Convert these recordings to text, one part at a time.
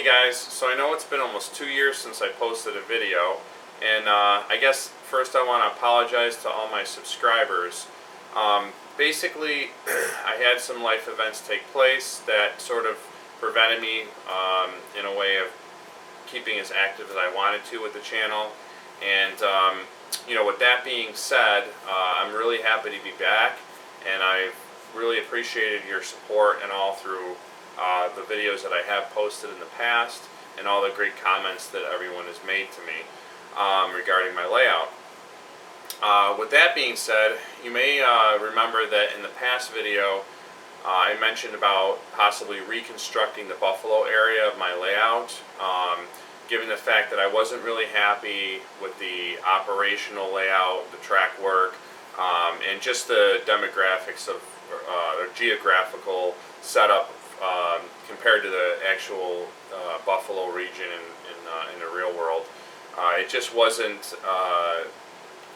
guys, so I know it's been almost 2 years since I posted a video, and I guess first I want to apologize to all my subscribers. Basically, I had some life events take place that sort of prevented me in a way of keeping as active as I wanted to with the channel. And you know, with that being said, I'm really happy to be back, and I've really appreciated your support and all through the videos that I have posted in the past, and all the great comments that everyone has made to me regarding my layout. With that being said, you may remember that in the past video I mentioned about possibly reconstructing the Buffalo area of my layout, given the fact that I wasn't really happy with the operational layout, the track work, and just the demographics of or geographical setup compared to the actual Buffalo region in the real world. It just wasn't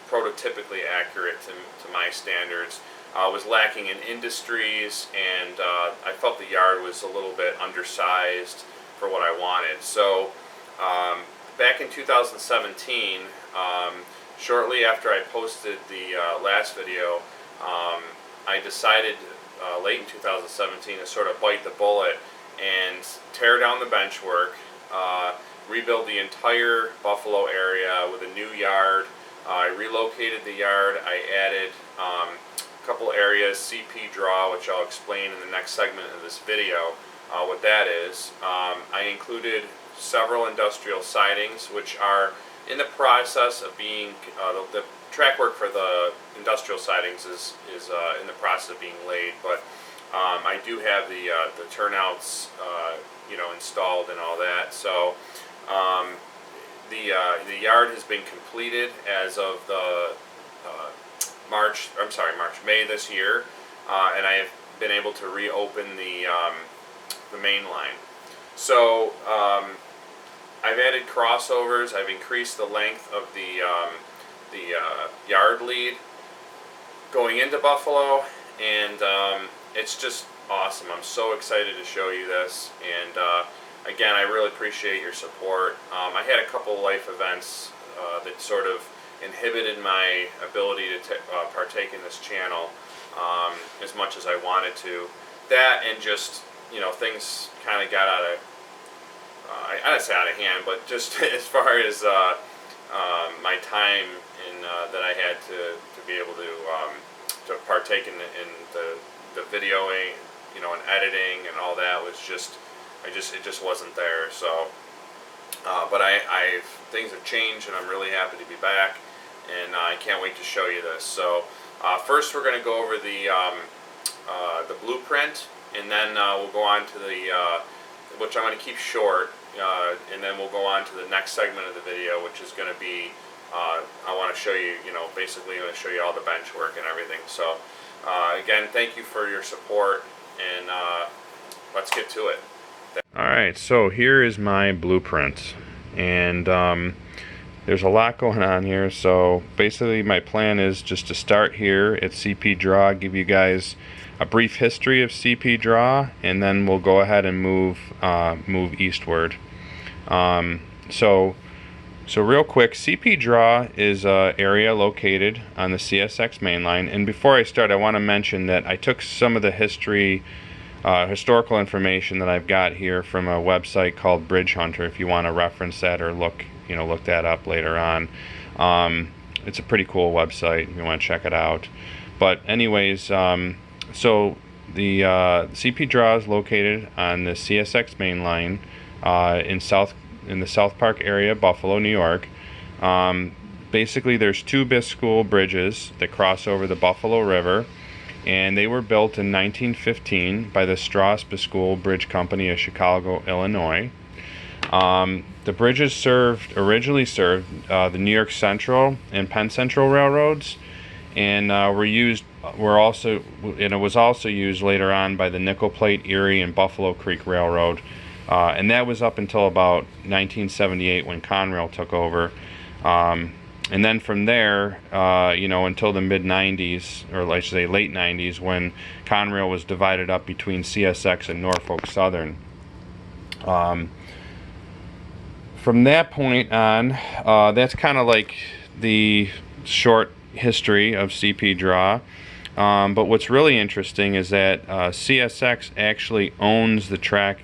prototypically accurate to my standards. Was lacking in industries, and I felt the yard was a little bit undersized for what I wanted. So back in 2017, shortly after I posted the last video, I decided late in 2017 to sort of bite the bullet and tear down the bench work, rebuild the entire Buffalo area with a new yard. I relocated the yard. I added a couple areas, CP draw, which I'll explain in the next segment of this video what that is. I included several industrial sidings, which are in the process of being, the track work for the industrial sidings is in the process of being laid, but I do have the turnouts you know, installed and all that. So the yard has been completed as of the May this year, and I have been able to reopen the main line. So I've added crossovers. I've increased the length of the yard lead going into Buffalo, and it's just awesome. I'm so excited to show you this, and again, I really appreciate your support. I had a couple life events that sort of inhibited my ability to partake in this channel as much as I wanted to. That, and just, you know, things kind of got out of, I don't say out of hand, but just as far as my time in that I had to be able to partake in the videoing, you know, and editing and all that was just, it just wasn't there. So but things have changed, and I'm really happy to be back, and I can't wait to show you this. So first we're going to go over the blueprint, and then we'll go on to the which I'm going to keep short, and then we'll go on to the next segment of the video, which is going to be I want to show you, you know, basically I'm going to show you all the bench work and everything. So again, thank you for your support, and let's get to it. Alright, so here is my blueprint, and there's a lot going on here. So basically my plan is just to start here at CP draw, give you guys a brief history of CP draw, and then we'll go ahead and move eastward. So real quick, CP draw is an area located on the CSX mainline, and before I start, I want to mention that I took some of the historical information that I've got here from a website called Bridge Hunter, if you want to reference that or look that up later on. It's a pretty cool website if you want to check it out. But anyways, so the CP draw is located on the CSX main line in the South Park area, Buffalo, New York. Basically, there's two Biscool bridges that cross over the Buffalo River, and they were built in 1915 by the Strauss Biscool Bridge Company of Chicago, Illinois. The bridges originally served the New York Central and Penn Central railroads, and it was also used later on by the Nickel Plate, Erie, and Buffalo Creek Railroad, and that was up until about 1978 when Conrail took over. And then from there, you know, until the mid-90s, or I should say late 90s, when Conrail was divided up between CSX and Norfolk Southern. from that point on, that's kind of like the short history of CP Draw. But what's really interesting is that CSX actually owns the track.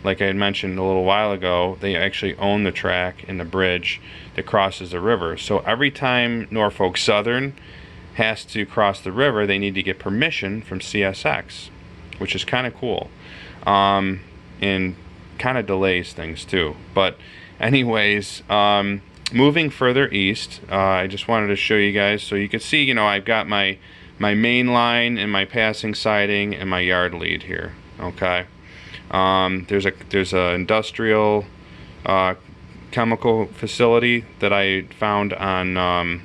Like I had mentioned a little while ago, they actually own the track and the bridge that crosses the river. So every time Norfolk Southern has to cross the river, they need to get permission from CSX, which is kind of cool. And kind of delays things too. But anyways, moving further east, I just wanted to show you guys so you can see, you know, I've got my main line and my passing siding and my yard lead here. Okay. There's a industrial chemical facility that I found on on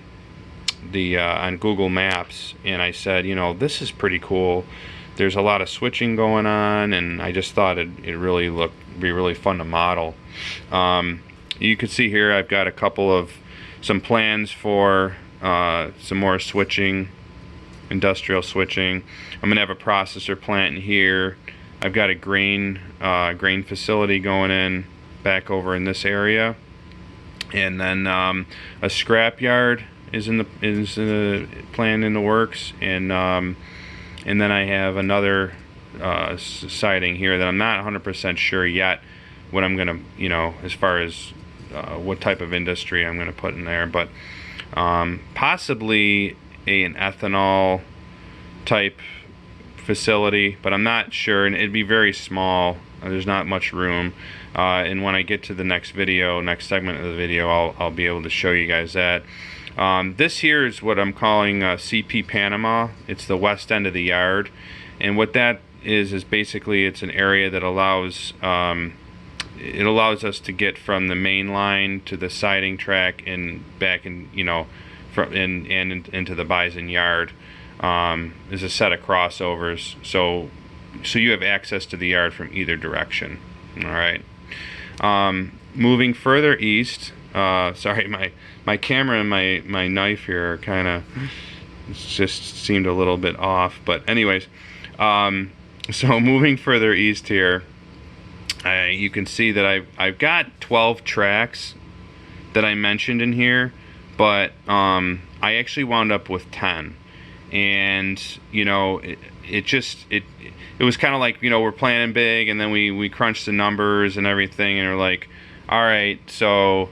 Google Maps, and I said, you know, this is pretty cool. There's a lot of switching going on, and I just thought it really be really fun to model. You can see here I've got some plans for some more switching, industrial switching. I'm gonna have a processor plant in here. I've got a grain facility going in back over in this area, and then a scrap yard is in the plan in the works, and then I have another siding here that I'm not 100% sure yet what I'm gonna, you know, as far as what type of industry I'm gonna put in there, but possibly an ethanol type facility, but I'm not sure, and it'd be very small. There's not much room, and when I get to the next segment of the video, I'll be able to show you guys that. This here is what I'm calling CP Panama. It's the west end of the yard, and what that is basically it's an area that allows us to get from the main line to the siding track and back, and you know, into the Bison yard. Is a set of crossovers, so you have access to the yard from either direction. All right. Moving further east, sorry, my camera and my knife here are kind of just seemed a little bit off, but anyways, so moving further east here, you can see that I've got 12 tracks that I mentioned in here, but I actually wound up with 10. And you know, it was kind of like, you know, we're planning big, and then we crunched the numbers and everything, and we're like, all right, so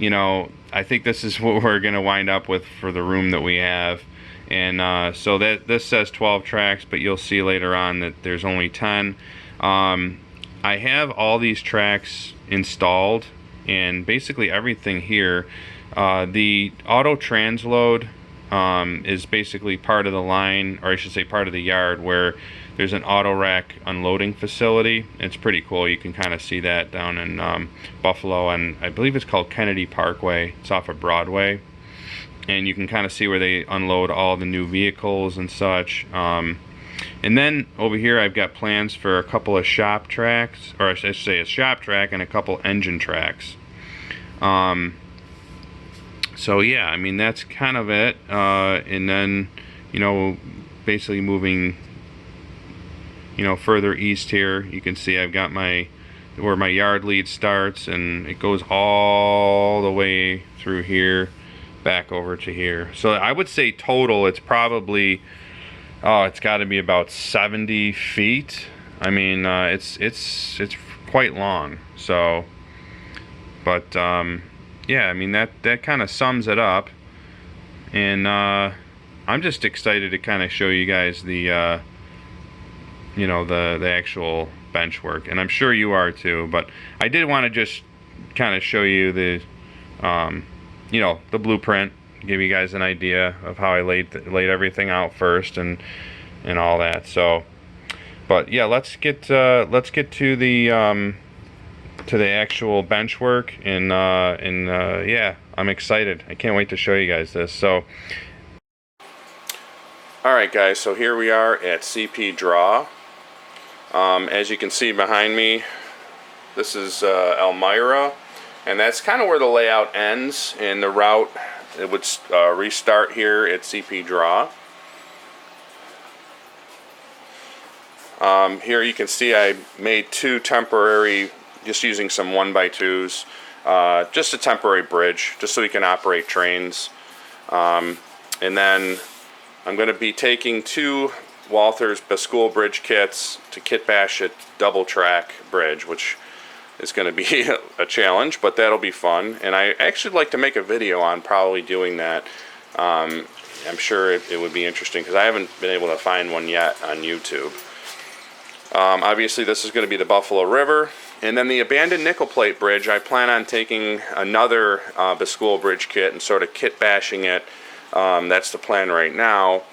you know, I think this is what we're gonna wind up with for the room that we have. And so that this says 12 tracks, but you'll see later on that there's only 10. I have all these tracks installed, and basically everything here. The auto transload is basically part of the line, or I should say part of the yard, where there's an auto rack unloading facility. It's pretty cool. You can kind of see that down in Buffalo, and I believe it's called Kennedy Parkway. It's off of Broadway, and you can kind of see where they unload all the new vehicles and such. And then over here I've got plans for a couple of shop tracks, or I should say a shop track and a couple engine tracks. So yeah, I mean, that's kind of it. And then, you know, basically moving, you know, further east here, you can see I've got where my yard lead starts, and it goes all the way through here back over to here. So I would say total it's probably, it's got to be about 70 feet. I mean, it's quite long. So, but yeah, I mean, that kind of sums it up, and I'm just excited to kind of show you guys the you know, the actual bench work, and I'm sure you are too. But I did want to just kind of show you the you know, the blueprint, give you guys an idea of how I laid everything out first, and all that. So, but yeah, let's get to the actual bench work, and yeah, I'm excited. I can't wait to show you guys this. So, all right, guys. So here we are at CP Draw. As you can see behind me, this is Elmira, and that's kind of where the layout ends, and the route, it would restart here at CP Draw. Here you can see I made two temporary, just using some 1x2s. just a temporary bridge, just so we can operate trains. And then I'm going to be taking 2 Walthers Bascule bridge kits to kit bash a double track bridge, which is going to be a challenge, but that'll be fun. And I actually like to make a video on probably doing that. I'm sure it would be interesting because I haven't been able to find one yet on YouTube. Obviously this is going to be the Buffalo River. And then the abandoned nickel plate bridge, I plan on taking another Bascule bridge kit and sort of kit bashing it. That's the plan right now.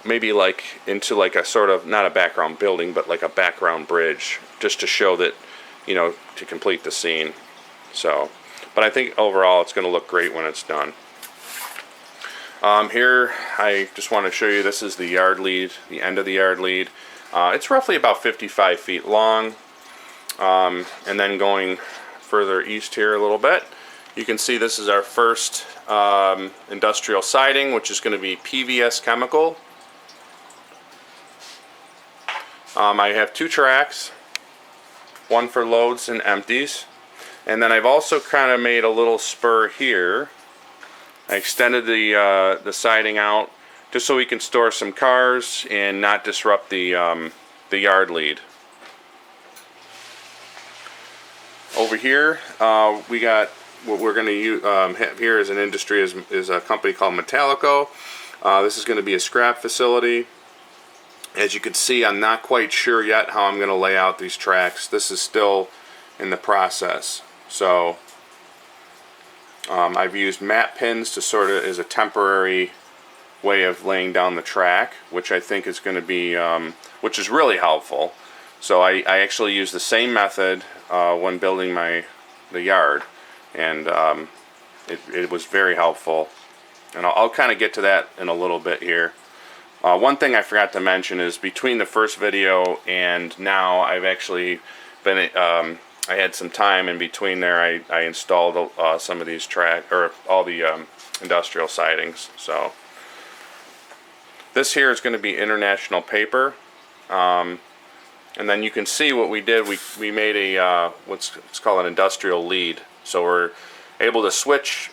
Maybe like into like a sort of, not a background building, but like a background bridge, just to show that, you know, to complete the scene. So, but I think overall it's going to look great when it's done. Here I just want to show you, this is the yard lead, the end of the yard lead. It's roughly about 55 feet long. And then going further east here a little bit, you can see this is our first industrial siding, which is going to be PVS Chemical. I have 2 tracks, one for loads and empties, and then I've also kind of made a little spur here. I extended the siding out just so we can store some cars and not disrupt the yard lead. Over here, we got what we're going to have here as an industry is a company called Metallico. This is going to be a scrap facility. As you can see, I'm not quite sure yet how I'm going to lay out these tracks. This is still in the process. So I've used mat pins to sort of as a temporary way of laying down the track, which I think is going to be, which is really helpful. So I actually use the same method when building the yard, and it was very helpful. And I'll kind of get to that in a little bit here. One thing I forgot to mention is between the first video and now, I've actually been, I had some time in between there. I installed some of these all the industrial sidings. So this here is going to be international paper. And then you can see what we did. We made a what's called an industrial lead. So we're able to switch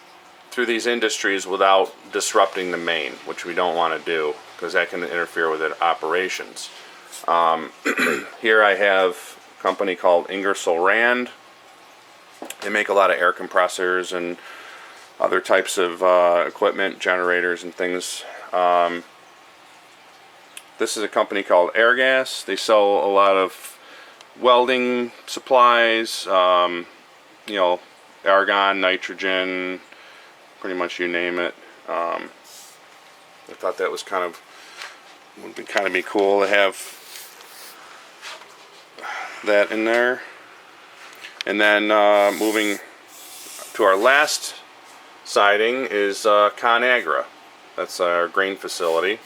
through these industries without disrupting the main, which we don't want to do because that can interfere with operations. Here I have a company called Ingersoll Rand. They make a lot of air compressors and other types of equipment, generators and things. This is a company called Airgas. They sell a lot of welding supplies, you know, argon, nitrogen, pretty much you name it. I thought that was would be cool to have that in there. And then moving to our last siding is ConAgra. That's our grain facility.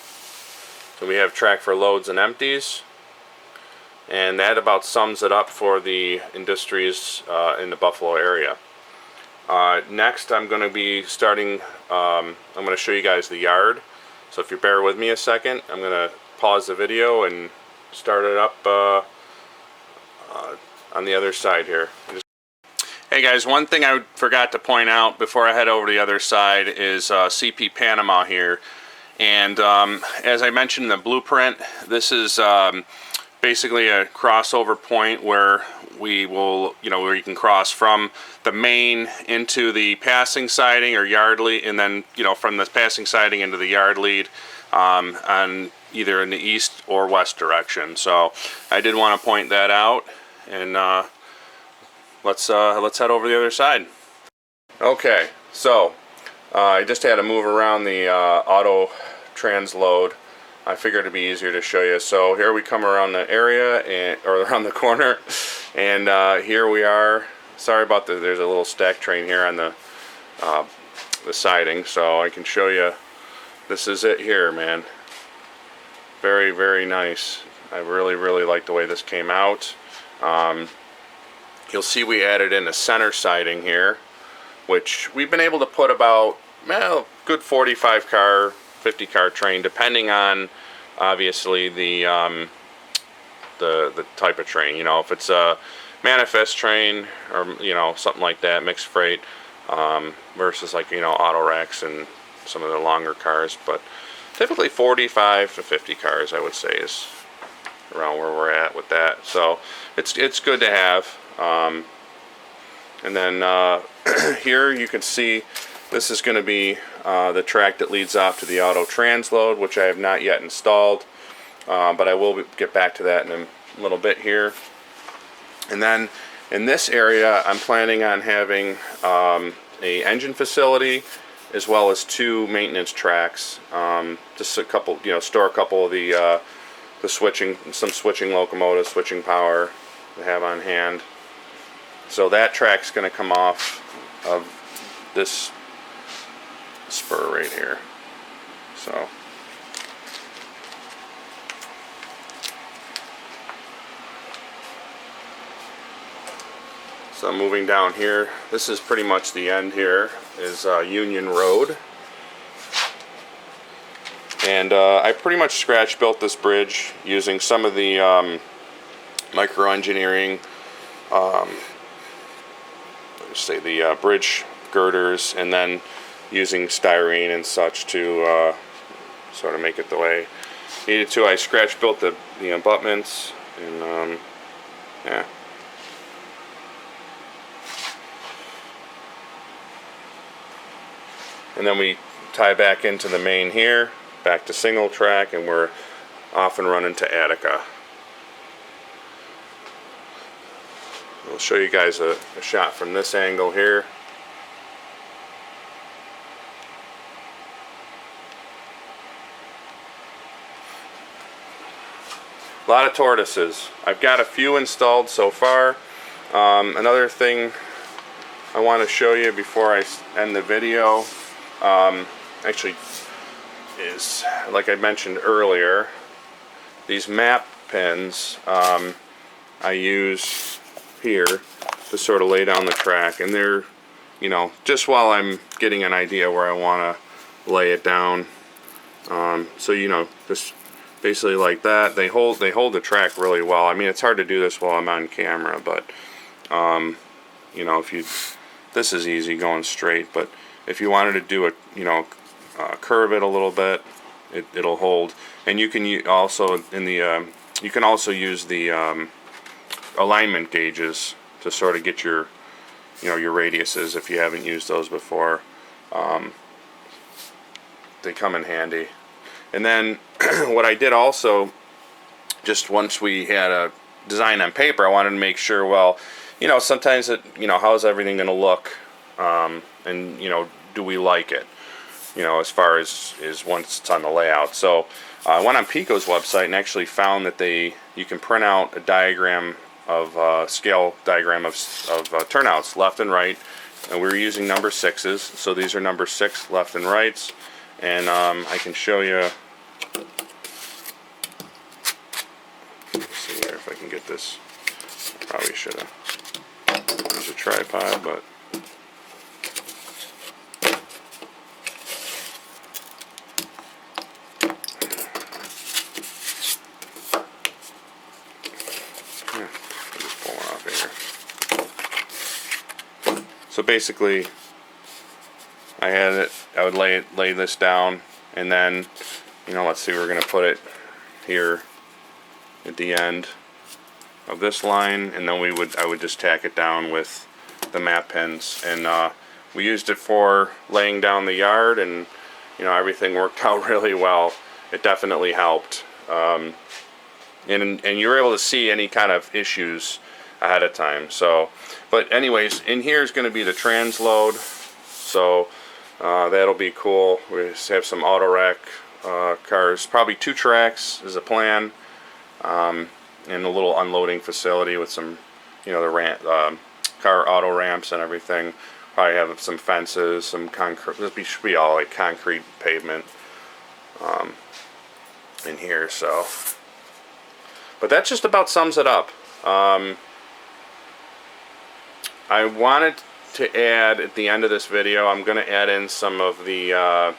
So we have track for loads and empties, and that about sums it up for the industries in the Buffalo area. Next I'm going to be starting, I'm going to show you guys the yard. So if you bear with me a second, I'm going to pause the video and start it up on the other side here. Hey guys, one thing I forgot to point out before I head over to the other side is CP Panama here. And as I mentioned in the blueprint, this is basically a crossover point where we will, where you can cross from the main into the passing siding or yard lead, and then, from the passing siding into the yard lead on either in the east or west direction. So I did want to point that out, and let's head over to the other side. Okay, so I just had to move around the auto transload. I figured it'd be easier to show you. So here we come around the area or around the corner, and here we are. Sorry about there's a little stack train here on the siding, so I can show you. This is it here, man. Very, very nice. I really, really like the way this came out. You'll see we added in a center siding here, which we've been able to put about, well, good 45 car, 50 car train, depending on obviously the type of train. If it's a manifest train, or you know, something like that, mixed freight, versus like, you know, auto racks and some of the longer cars. But typically 45 to 50 cars, I would say, is around where we're at with that. So it's good to have. And then here you can see this is going to be the track that leads off to the auto transload, which I have not yet installed, but I will get back to that in a little bit here. And then in this area, I'm planning on having a engine facility as well as 2 maintenance tracks. Just a couple, you know, store a couple of the switching, some switching locomotives, switching power to have on hand. So that track's going to come off of this spur right here. So I'm moving down here. This is pretty much the end here, is Union Road. And I pretty much scratch built this bridge using some of the micro engineering, say the bridge girders, and then using styrene and such to sort of make it the way I needed to. I scratch built the abutments, and yeah. And then we tie back into the main here, back to single track, and we're off and running to Attica. I'll show you guys a shot from this angle here. A lot of tortoises. I've got a few installed so far. Another thing I want to show you before I end the video, actually, is, like I mentioned earlier, these map pins I use here to sort of lay down the track, and they're, you know, just while I'm getting an idea where I want to lay it down. So, you know, just basically like that. They hold the track really well. I mean, it's hard to do this while I'm on camera, but you know, this is easy going straight, but if you wanted to do it, you know, curve it a little bit, it'll hold. And you can also you can also use the alignment gauges to sort of get your, you know, your radiuses if you haven't used those before. They come in handy. And then what I did also, just once we had a design on paper, I wanted to make sure, well, you know, sometimes you know, how's everything going to look, and you know, do we like it, you know, as far as once it's on the layout. So I went on Pico's website and actually found that you can print out a diagram of scale diagram of turnouts left and right, and we're using number 6s, so these are number 6 left and rights. And I can show you, let's see here if I can get this. Probably should have used a tripod, but yeah, I'm just pulling off here. So basically, I would lay this down, and then, you know, let's see, we're going to put it here at the end of this line, and then I would just tack it down with the map pins. And we used it for laying down the yard, and you know, everything worked out really well. It definitely helped, and you were able to see any kind of issues ahead of time. So, but anyways, in here is going to be the transload, so that'll be cool. We just have some auto rack cars, probably 2 tracks is a plan, and a little unloading facility with some, you know, the car auto ramps and everything. Probably have some fences, some concrete. This should be all like concrete pavement in here. So, but that just about sums it up. I wanted to add at the end of this video, I'm going to add in some of the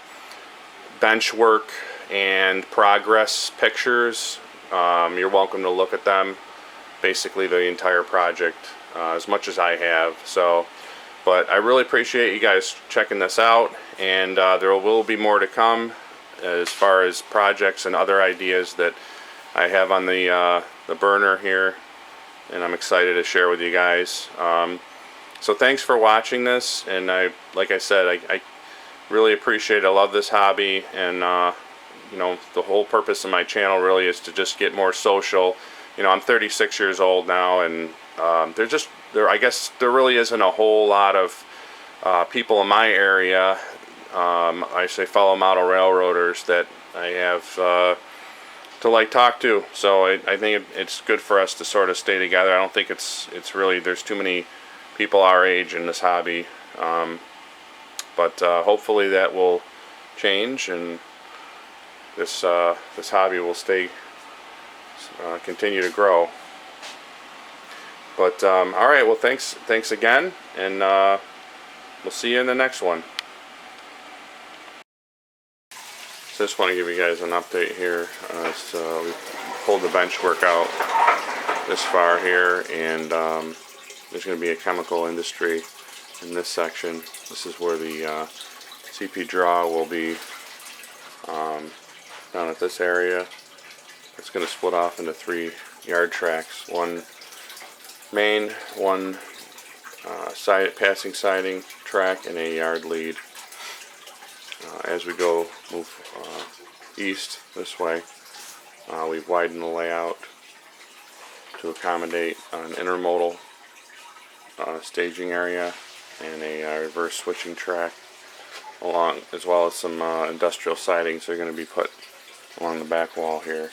bench work and progress pictures. You're welcome to look at them. basically the entire project, as much as I have. So, but I really appreciate you guys checking this out, and there will be more to come as far as projects and other ideas that I have on the burner here, and I'm excited to share with you guys. So thanks for watching this, and like I said, I really appreciate it. I love this hobby, and you know, the whole purpose of my channel really is to just get more social. You know, I'm 36 years old now, and I guess there really isn't a whole lot of people in my area. I say fellow model railroaders that I have to like talk to. So I think it's good for us to sort of stay together. I don't think it's really, there's too many people our age in this hobby, but hopefully that will change, and this hobby will continue to grow. But all right, well, thanks again, and we'll see you in the next one. So just want to give you guys an update here. So we pulled the bench work out this far here, and there's going to be a chemical industry in this section. This is where the CP draw will be, down at this area. It's going to split off into 3 yard tracks. One main, one passing siding track, and a yard lead. As we move east this way, we've widened the layout to accommodate an intermodal staging area and a reverse switching track along, as well as some industrial sidings are going to be put along the back wall here.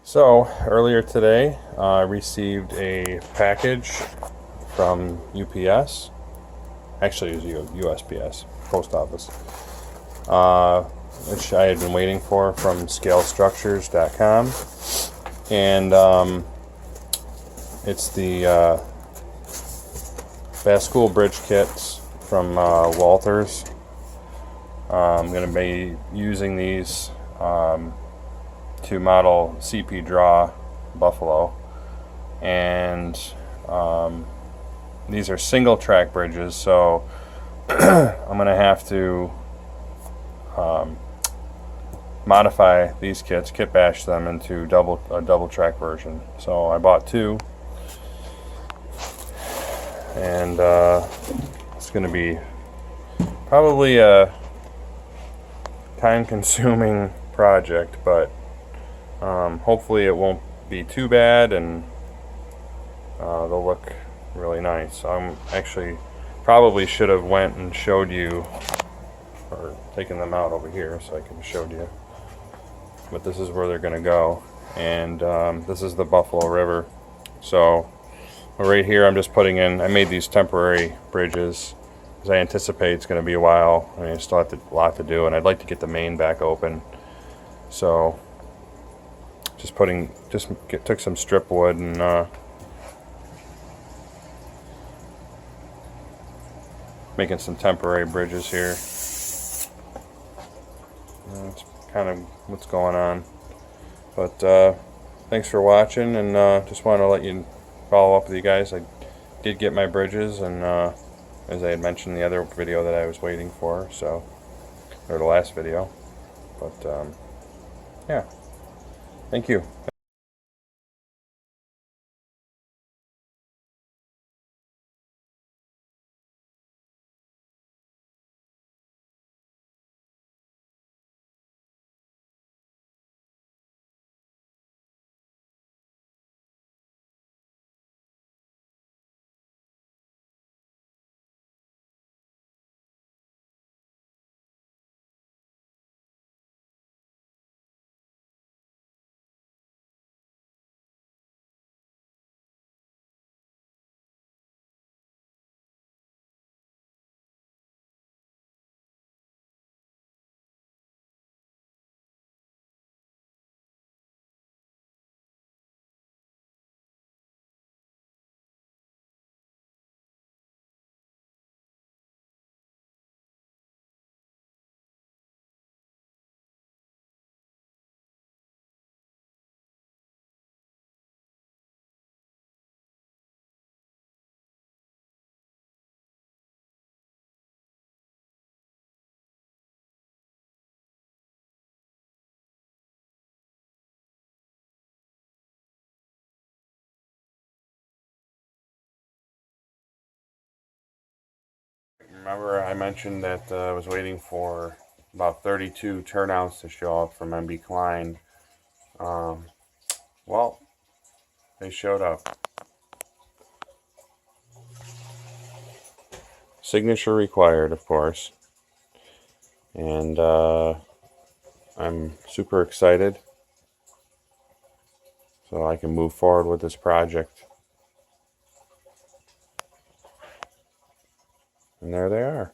So earlier today, I received a package from UPS. Actually, it was USPS, Post Office, which I had been waiting for, from ScaleStructures.com, and it's the Bascule bridge kits from Walthers. I'm going to be using these to model CP Draw Buffalo. and these are single track bridges, so I'm gonna have to modify these kit bash them into a double track version. So I bought two, and it's going to be probably a time-consuming project, but hopefully it won't be too bad, and they'll look really nice. I'm actually probably should have went and showed you, or taken them out over here so I could have showed you. But this is where they're going to go, and this is the Buffalo River. So right here I'm just putting in, I made these temporary bridges because I anticipate it's going to be a while. I still have a lot to do, and I'd like to get the main back open. So took some strip wood and making some temporary bridges here. That's kind of what's going on. But thanks for watching, and just wanted to let you follow up with you guys. I did get my bridges, and as I had mentioned in the other video that I was waiting for, so, or the last video. But yeah, thank you. Remember I mentioned that I was waiting for about 32 turnouts to show up from MB Klein. Well, they showed up. Signature required, of course. And I'm super excited, so I can move forward with this project. And there they are.